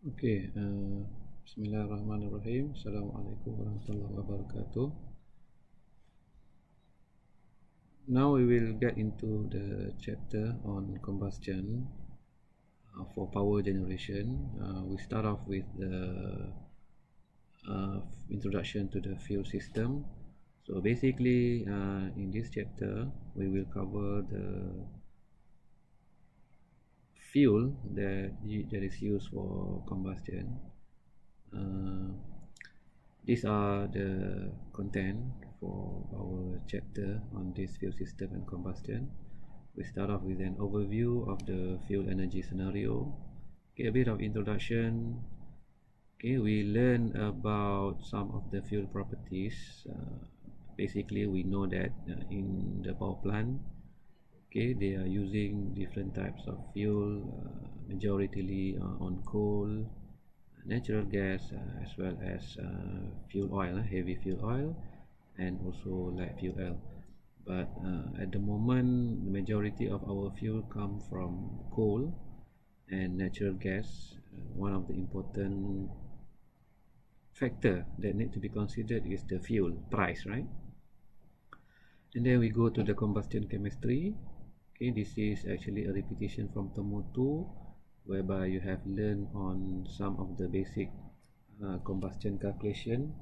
Okay, Bismillahirrahmanirrahim. Assalamualaikum warahmatullahi wabarakatuh. Now we will get into the chapter on combustion for power generation. We start off with the introduction to the fuel system. So basically, in this chapter, we will cover the fuel that is used for combustion. These are the content for our chapter on this fuel system and combustion. We start off with an overview of the fuel energy scenario. Okay, a bit of introduction. Okay, we learn about some of the fuel properties. Basically, we know that in the power plant, okay, they are using different types of fuel, majoritarily on coal, natural gas, as well as fuel oil, heavy fuel oil, and also light fuel oil. But at the moment, the majority of our fuel come from coal and natural gas. One of the important factor that need to be considered is the fuel price, right? And then we go to the combustion chemistry. Okay, this is actually a repetition from Term 2, whereby you have learned on some of the basic combustion calculation.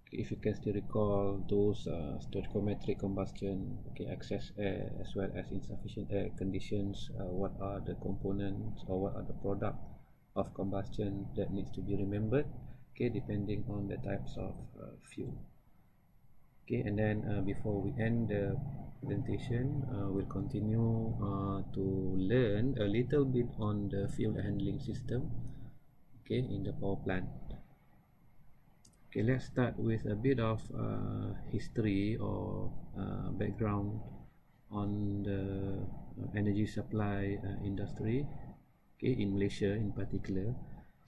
Okay, if you can still recall those stoichiometric combustion, okay, excess air as well as insufficient air conditions, what are the components or what are the product of combustion that needs to be remembered, okay, depending on the types of fuel. Okay, and then before we end the presentation, we'll continue to learn a little bit on the fuel handling system, okay, in the power plant. Okay, let's start with a bit of history or background on the energy supply industry, okay, in Malaysia in particular.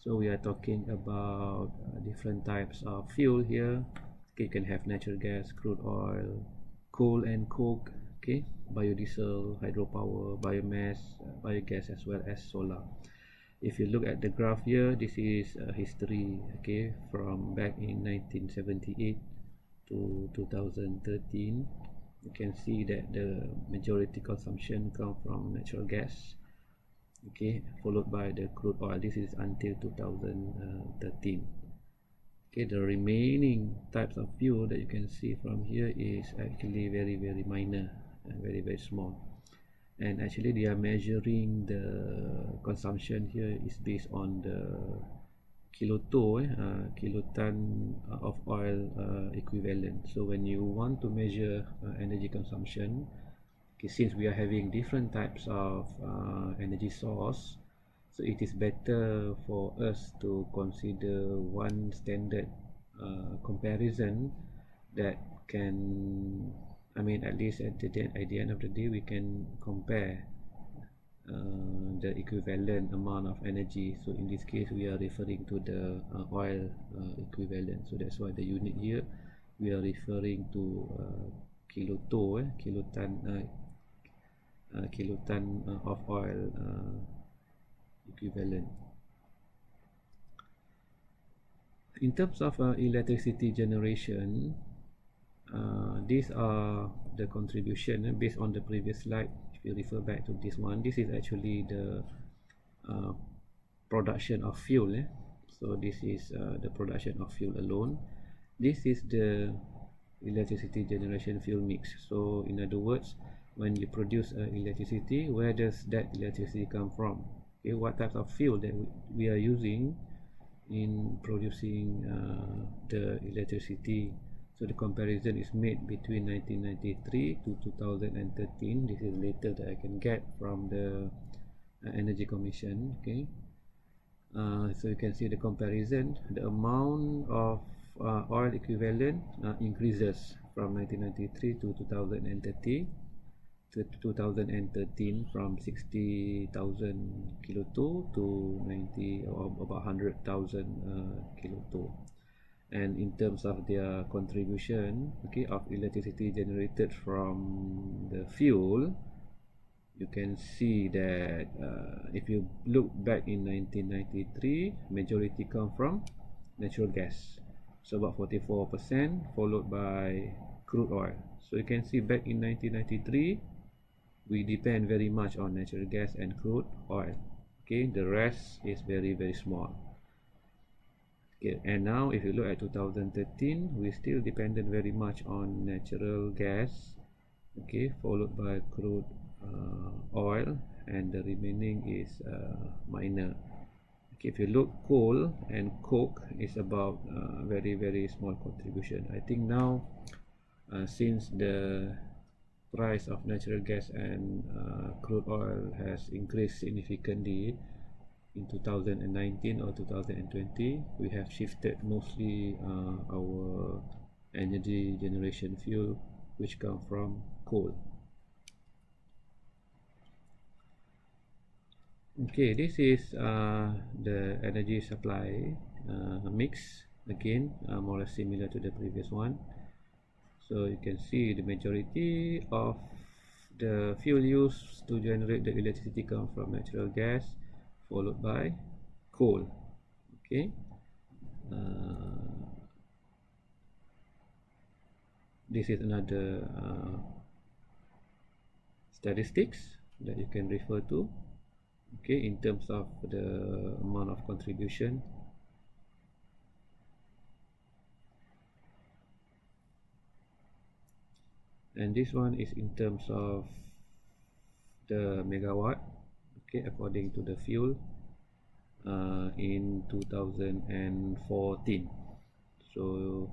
So we are talking about different types of fuel here. Okay, you can have natural gas, crude oil, coal and coke, okay, biodiesel, hydropower, biomass, biogas, as well as solar. If you look at the graph here, this is history, okay, from back in 1978 to 2013. You can see that the majority consumption come from natural gas, okay, followed by the crude oil. This is until 2013. Okay, the remaining types of fuel that you can see from here is actually very minor and very small, and actually they are measuring the consumption here is based on the kiloton of oil equivalent. So when you want to measure energy consumption, okay, since we are having different types of energy source, so it is better for us to consider one standard comparison that can, I mean, at least at the end of the day, we can compare the equivalent amount of energy. So in this case, we are referring to the oil equivalent. So that's why the unit here, we are referring to kiloton of oil equivalent. In terms of electricity generation, these are the contribution based on the previous slide. If you refer back to this one, this is actually the production of fuel. So this is the production of fuel alone. This is the electricity generation fuel mix. So in other words, when you produce electricity, where does that electricity come from? Okay, what types of fuel that we are using in producing the electricity. So the comparison is made between 1993 to 2013. This is later that I can get from the Energy Commission. Okay, so you can see the comparison. The amount of oil equivalent increases from 1993 to 2013. 2013 from 60,000 kiloton to 90 or about 100,000 kiloton. And in terms of their contribution, okay, of electricity generated from the fuel, you can see that if you look back in 1993, majority come from natural gas, so about 44%, followed by crude oil. So you can see back in 1993 we depend very much on natural gas and crude oil. Okay, the rest is very small. Okay, and now if you look at 2013, we still depended very much on natural gas, okay, followed by crude oil, and the remaining is minor. Okay, if you look, coal and coke is about very small contribution. I think now since the price of natural gas and crude oil has increased significantly in 2019 or 2020, we have shifted mostly our energy generation fuel, which come from coal. Okay, this is the energy supply mix, again more or less similar to the previous one. So you can see the majority of the fuel used to generate the electricity come from natural gas, followed by coal. Okay, this is another statistics that you can refer to, okay, in terms of the amount of contribution. And this one is in terms of the megawatt, okay, according to the fuel in 2014. So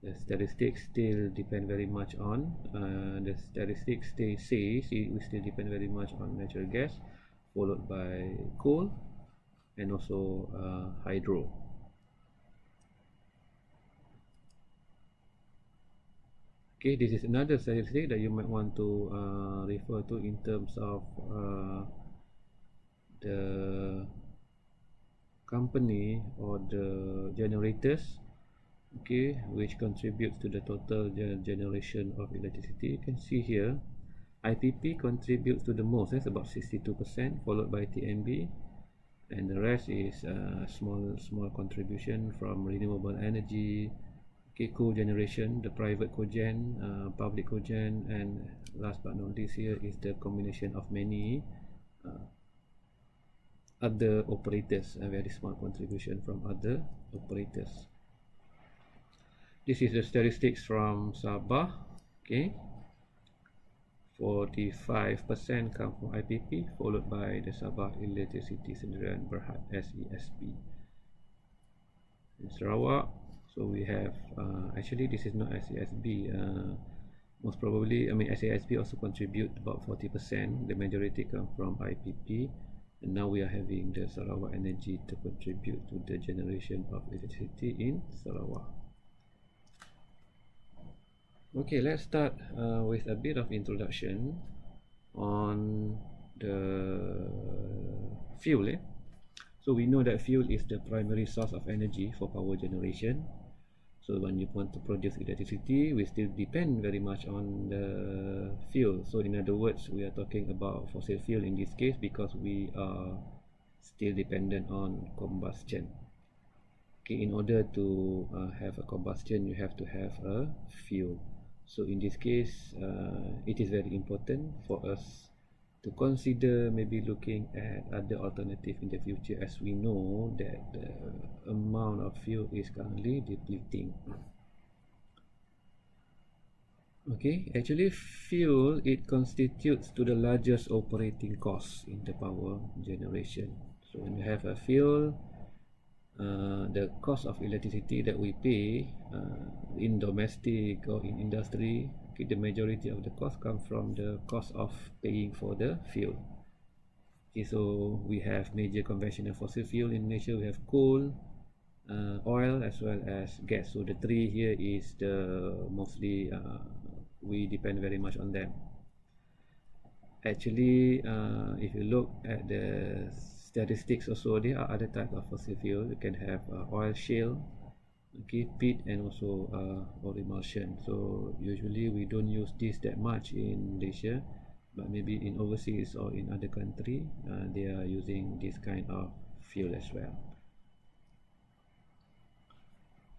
the statistics still depend very much on the statistics says we still depend very much on natural gas, followed by coal, and also hydro. Okay, this is another statistic that you might want to refer to in terms of the company or the generators, okay, which contributes to the total generation of electricity. You can see here IPP contributes to the most, that's about 62%, followed by TNB, and the rest is small contribution from renewable energy, okay, cogeneration, the private cogen, public cogen, and last but not least here is the combination of many other operators, a very small contribution from other operators. This is the statistics from Sabah. Okay, 45% come from IPP, followed by the Sabah Electricity Sdn Berhad SESB. In Sarawak, so we have actually this is not SESB, most probably, I mean SASB also contribute about 40%, the majority come from IPP, and now we are having the Sarawak Energy to contribute to the generation of electricity in Sarawak. Okay, let's start with a bit of introduction on the fuel. So we know that fuel is the primary source of energy for power generation. So when you want to produce electricity, we still depend very much on the fuel. So in other words, we are talking about fossil fuel in this case because we are still dependent on combustion. Okay, in order to have a combustion, you have to have a fuel. So in this case, it is very important for us to consider maybe looking at other alternative in the future, as we know that the amount of fuel is currently depleting. Okay, actually fuel, it constitutes to the largest operating cost in the power generation. So when you have a fuel, the cost of electricity that we pay in domestic or in industry, okay, the majority of the cost comes from the cost of paying for the fuel. Okay, so we have major conventional fossil fuel in Malaysia. We have coal, oil, as well as gas. So the three here is the mostly we depend very much on them. Actually, if you look at the statistics also, there are other types of fossil fuel. You can have oil shale, okay, peat, and also oil emulsion. So usually we don't use this that much in Malaysia, but maybe in overseas or in other country they are using this kind of fuel as well.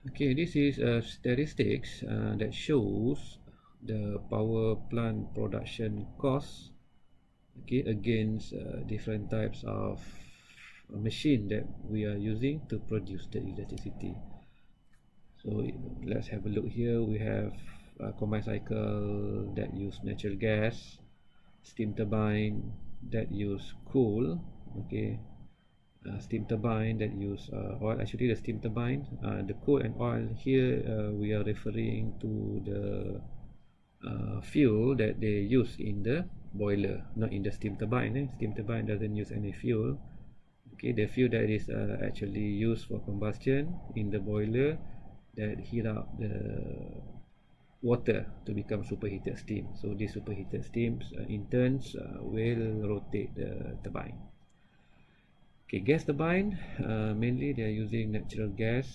Okay, this is statistics that shows the power plant production cost, okay, against different types of machine that we are using to produce the electricity. So let's have a look here. We have a combined cycle that use natural gas, steam turbine that use coal, okay, steam turbine that use oil. Actually the steam turbine, the coal and oil here, we are referring to the fuel that they use in the boiler, not in the steam turbine. Steam turbine doesn't use any fuel. Okay, the fuel that is actually used for combustion in the boiler that heat up the water to become superheated steam. So these superheated steams in turns will rotate the turbine. Okay, gas turbine, mainly they are using natural gas.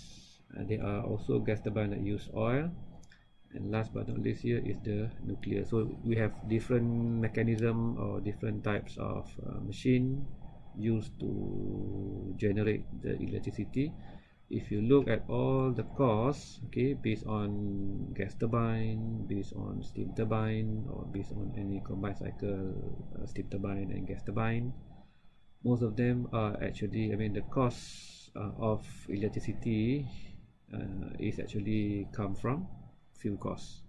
There are also gas turbine that use oil. And last but not least here is the nuclear. So we have different mechanism or different types of machine used to generate the electricity. If you look at all the costs, okay, based on gas turbine, based on steam turbine, or based on any combined cycle steam turbine and gas turbine, most of them are actually, I mean, the cost of electricity is actually come from fuel costs,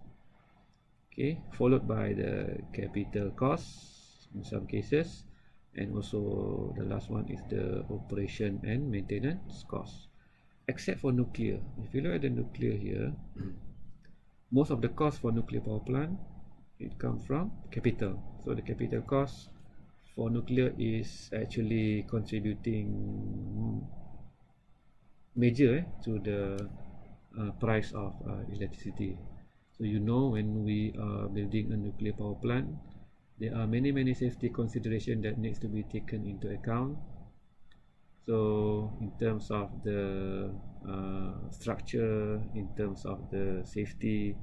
okay, followed by the capital costs in some cases, and also the last one is the operation and maintenance costs, except for nuclear. If you look at the nuclear here, most of the cost for nuclear power plant, it comes from capital. So the capital cost for nuclear is actually contributing major to the price of electricity. So you know, when we are building a nuclear power plant, there are many safety considerations that needs to be taken into account. So in terms of the structure, in terms of the safety,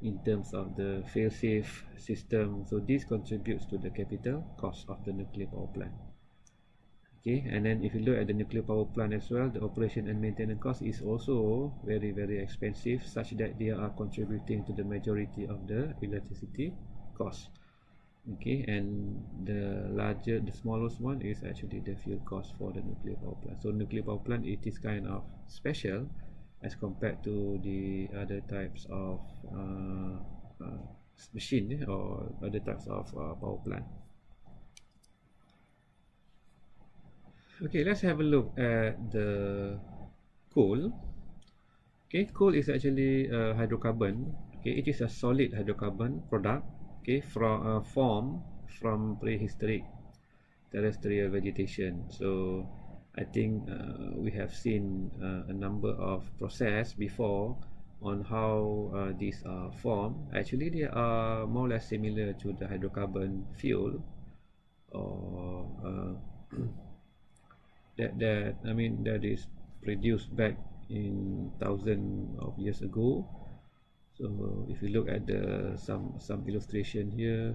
in terms of the fail-safe system, so this contributes to the capital cost of the nuclear power plant. Okay, and then if you look at the nuclear power plant as well, the operation and maintenance cost is also very expensive, such that they are contributing to the majority of the electricity cost. Okay, and the smallest one is actually the fuel cost for the nuclear power plant. So nuclear power plant, it is kind of special as compared to the other types of machine or other types of power plant. Okay, let's have a look at the coal. Okay, coal is actually a hydrocarbon. Okay, it is a solid hydrocarbon product, okay, from formed from prehistoric terrestrial vegetation. So I think we have seen a number of process before on how these are formed. Actually, they are more or less similar to the hydrocarbon fuel, or that I mean that is produced back in thousands of years ago. So if you look at the some illustration here,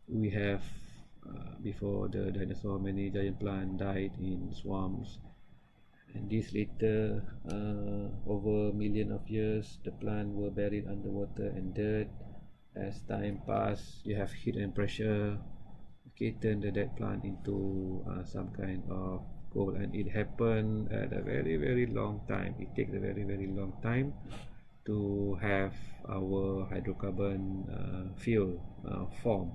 we have before the dinosaur, many giant plant died in swamps, and this later over million of years the plant were buried underwater and dirt. As time passed, you have heat and pressure, okay, turn the dead plant into some kind of coal, and it happened at a very long time. It takes a very long time to have our hydrocarbon fuel form.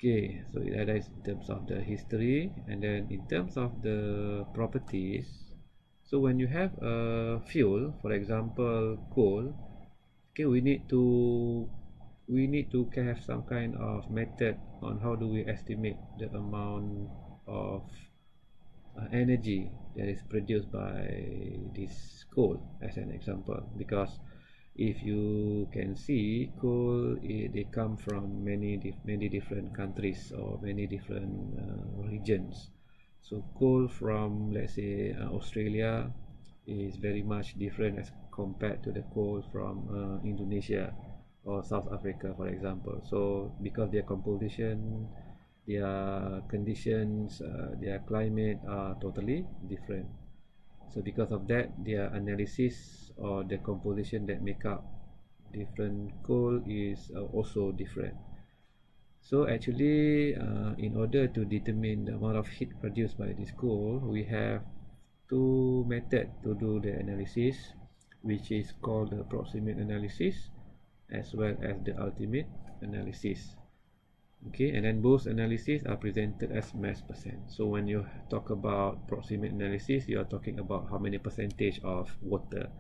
Okay, so that is in terms of the history, and then in terms of the properties. So when you have a fuel, for example coal, okay, we need to have some kind of method on how do we estimate the amount of energy that is produced by this coal, as an example, because if you can see, coal, they come from many different countries or many different regions. So coal from, let's say, Australia is very much different as compared to the coal from Indonesia. or South Africa, for example. So because their composition, their conditions, their climate are totally different. So because of that, their analysis or the composition that make up different coal is also different. So actually, in order to determine the amount of heat produced by this coal, we have two methods to do the analysis, which is called the proximate analysis as well as the ultimate analysis. Okay, and then both analyses are presented as mass percent. So when you talk about proximate analysis, you are talking about how many percentage of water,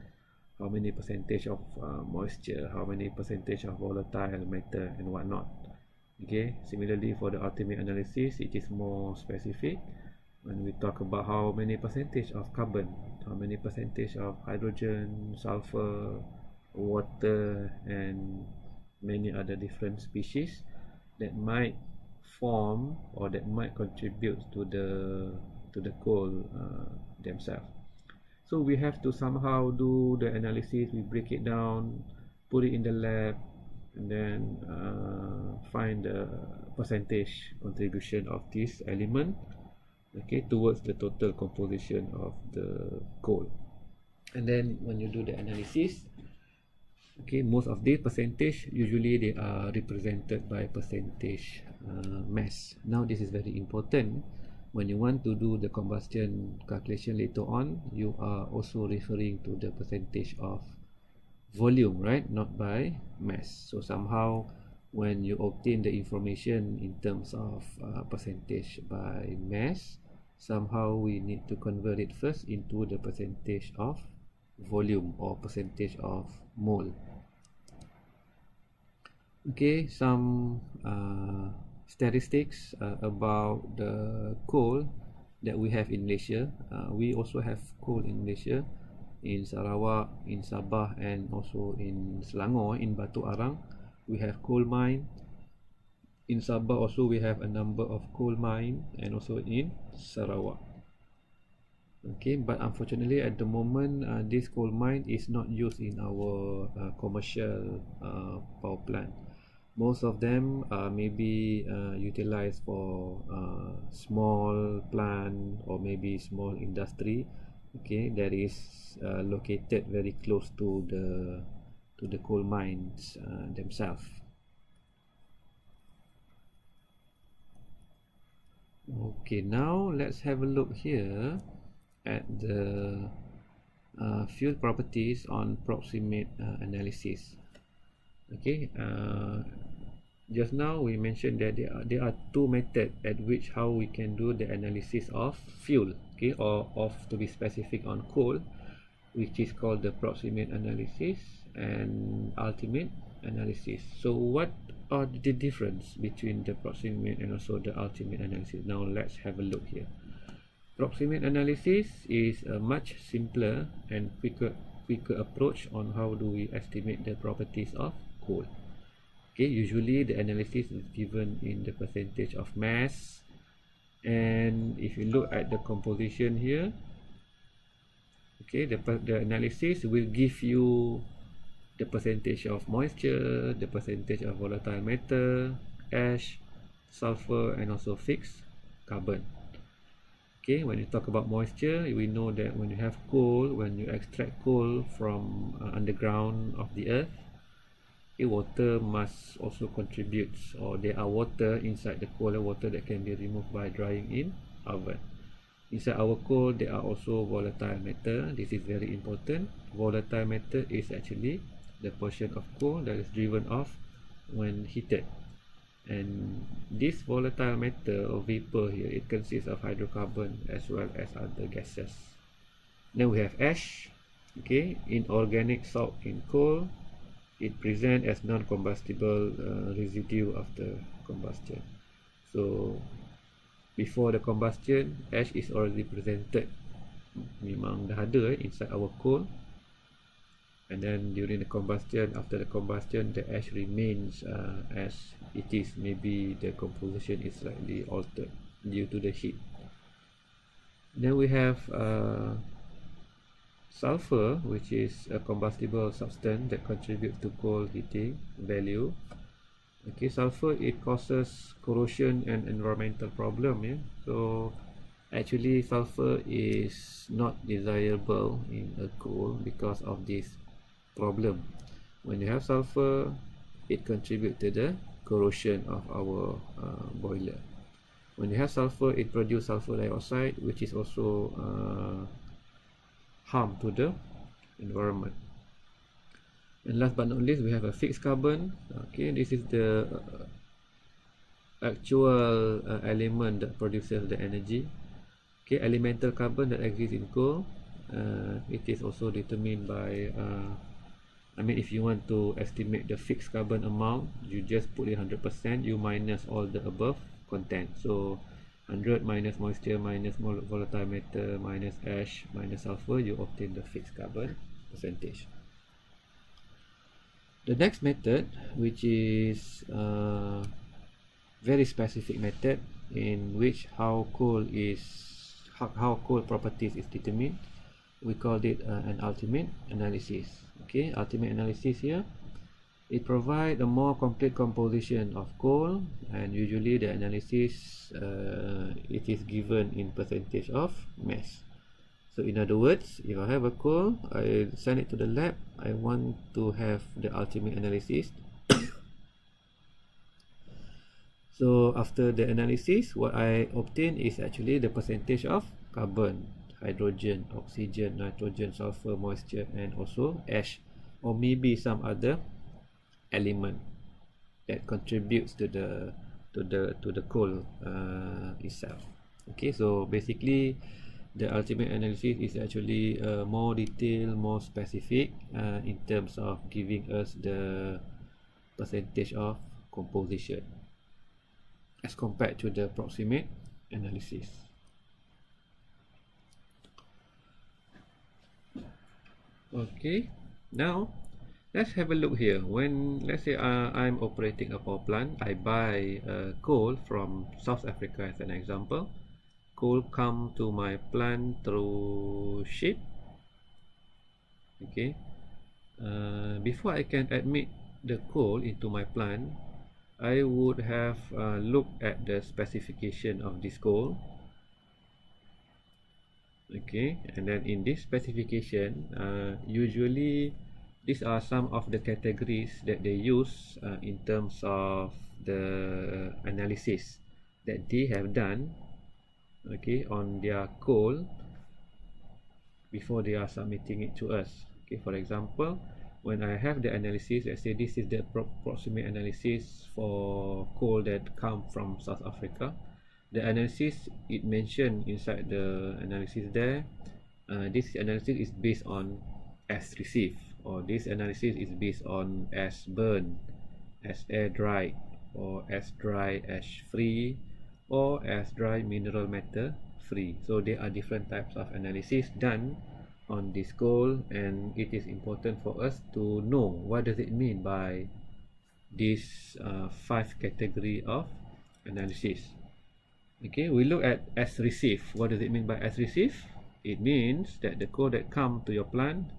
how many percentage of moisture, how many percentage of volatile matter and whatnot. Okay, similarly for the ultimate analysis, it is more specific when we talk about how many percentage of carbon, how many percentage of hydrogen, sulfur, water and many other different species that might form or that might contribute to the coal themselves. So we have to somehow do the analysis, we break it down, put it in the lab, and then find the percentage contribution of this element, okay, towards the total composition of the coal. And then when you do the analysis, okay, most of the percentage usually they are represented by percentage mass. Now this is very important. When you want to do the combustion calculation later on, you are also referring to the percentage of volume, right? Not by mass. So somehow when you obtain the information in terms of percentage by mass, somehow we need to convert it first into the percentage of volume or percentage of mole. Okay, some statistics about the coal that we have in Malaysia. We also have coal in Malaysia, in Sarawak, in Sabah, and also in Selangor, in Batu Arang. We have coal mine. In Sabah also we have a number of coal mine, and also in Sarawak. Okay, but unfortunately at the moment this coal mine is not used in our commercial power plant. Most of them may be utilized for small plant or maybe small industry, okay, that is located very close to the coal mines themselves. Okay, now let's have a look here at the fuel properties on proximate analysis. Okay, just now we mentioned that there are two methods at which how we can do the analysis of fuel, okay, or of, to be specific, on coal, which is called the proximate analysis and ultimate analysis. So what are the difference between the proximate and also the ultimate analysis? Now let's have a look here. Proximate analysis is a much simpler and quicker approach on how do we estimate the properties of coal. Okay, usually the analysis is given in the percentage of mass, and if you look at the composition here, okay, the analysis will give you the percentage of moisture, the percentage of volatile matter, ash, sulfur, and also fixed carbon. Okay, when you talk about moisture, we know that when you have coal, when you extract coal from underground of the earth, okay, water must also contribute, or there are water inside the coal, water that can be removed by drying in oven. Inside our coal, there are also volatile matter. This is very important. Volatile matter is actually the portion of coal that is driven off when heated. And this volatile matter or vapor here, it consists of hydrocarbon as well as other gases. Then we have ash, okay, inorganic salt in coal. It presents as non-combustible residue after combustion. So before the combustion, ash is already presented, memang dah ada inside our coal. And then during the combustion, after the combustion, the ash remains as it is. Maybe the composition is slightly altered due to the heat. Then we have sulfur, which is a combustible substance that contributes to coal heating value. Okay, sulfur, it causes corrosion and environmental problem. Yeah, so actually sulfur is not desirable in a coal because of this problem. When you have sulfur, it contributes to the corrosion of our boiler. When you have sulfur, it produces sulfur dioxide, which is also harm to the environment. And last but not least, we have a fixed carbon. Okay, this is the actual element that produces the energy. Okay, elemental carbon that exists in coal, it is also determined by if you want to estimate the fixed carbon amount, you just put it 100%, you minus all the above content. So 100 minus moisture minus volatile matter minus ash minus sulfur, you obtain the fixed carbon percentage. The next method, which is very specific method in which how coal properties is determined, we called it an ultimate analysis. Okay, ultimate analysis here, it provides a more complete composition of coal, and usually the analysis it is given in percentage of mass. So in other words, if I have a coal, I send it to the lab, I want to have the ultimate analysis. So after the analysis, what I obtain is actually the percentage of carbon, hydrogen, oxygen, nitrogen, sulfur, moisture, and also ash, or maybe some other element that contributes to the coal itself. Okay, so basically the ultimate analysis is actually more detailed, more specific in terms of giving us the percentage of composition as compared to the approximate analysis. Okay, now let's have a look here. When let's say I'm operating a power plant, I buy coal from South Africa as an example. Coal come to my plant through ship. Okay, before I can admit the coal into my plant, I would have looked at the specification of this coal. Okay, and then in this specification, usually these are some of the categories that they use in terms of the analysis that they have done, okay, on their coal before they are submitting it to us. Okay, for example, when I have the analysis, let's say this is the approximate analysis for coal that come from South Africa. The analysis, it mentioned inside the analysis there, this analysis is based on as received, or this analysis is based on as burn, as air dried, or as dry ash free, or as dry mineral matter free. So there are different types of analysis done on this coal, and it is important for us to know what does it mean by this 5 category of analysis. Okay, we look at as received. What does it mean by as received? It means that the coal that come to your plant,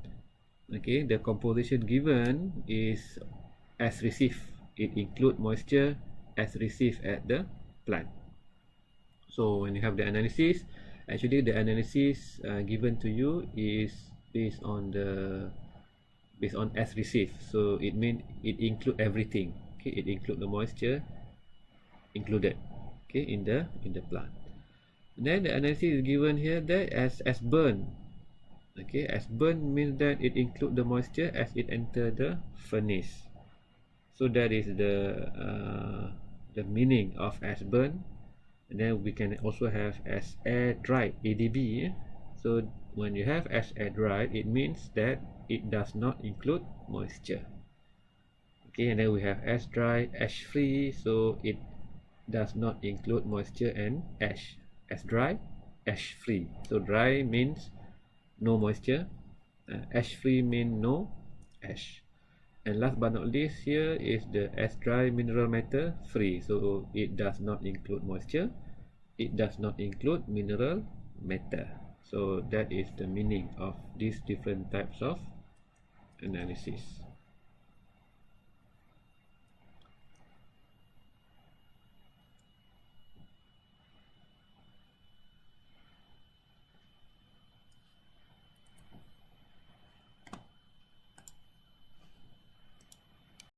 okay, the composition given is as received. It include moisture as received at the plant. So when you have the analysis, actually the analysis given to you is based on as received. So it means it include everything. Okay, it include the moisture included, okay, in the plant. And then the analysis is given here that as burn. Okay, as burn means that it include the moisture as it enter the furnace. So that is the meaning of as burn. And then we can also have as air dried, ADB. So when you have as air dried, it means that it does not include moisture. Okay, and then we have as dry, ash free, so it does not include moisture and ash. As dry, ash free. So dry means no moisture, ash free means no ash. And last but not least, here is the as dry mineral matter free. So it does not include moisture, it does not include mineral matter. So that is the meaning of these different types of analysis.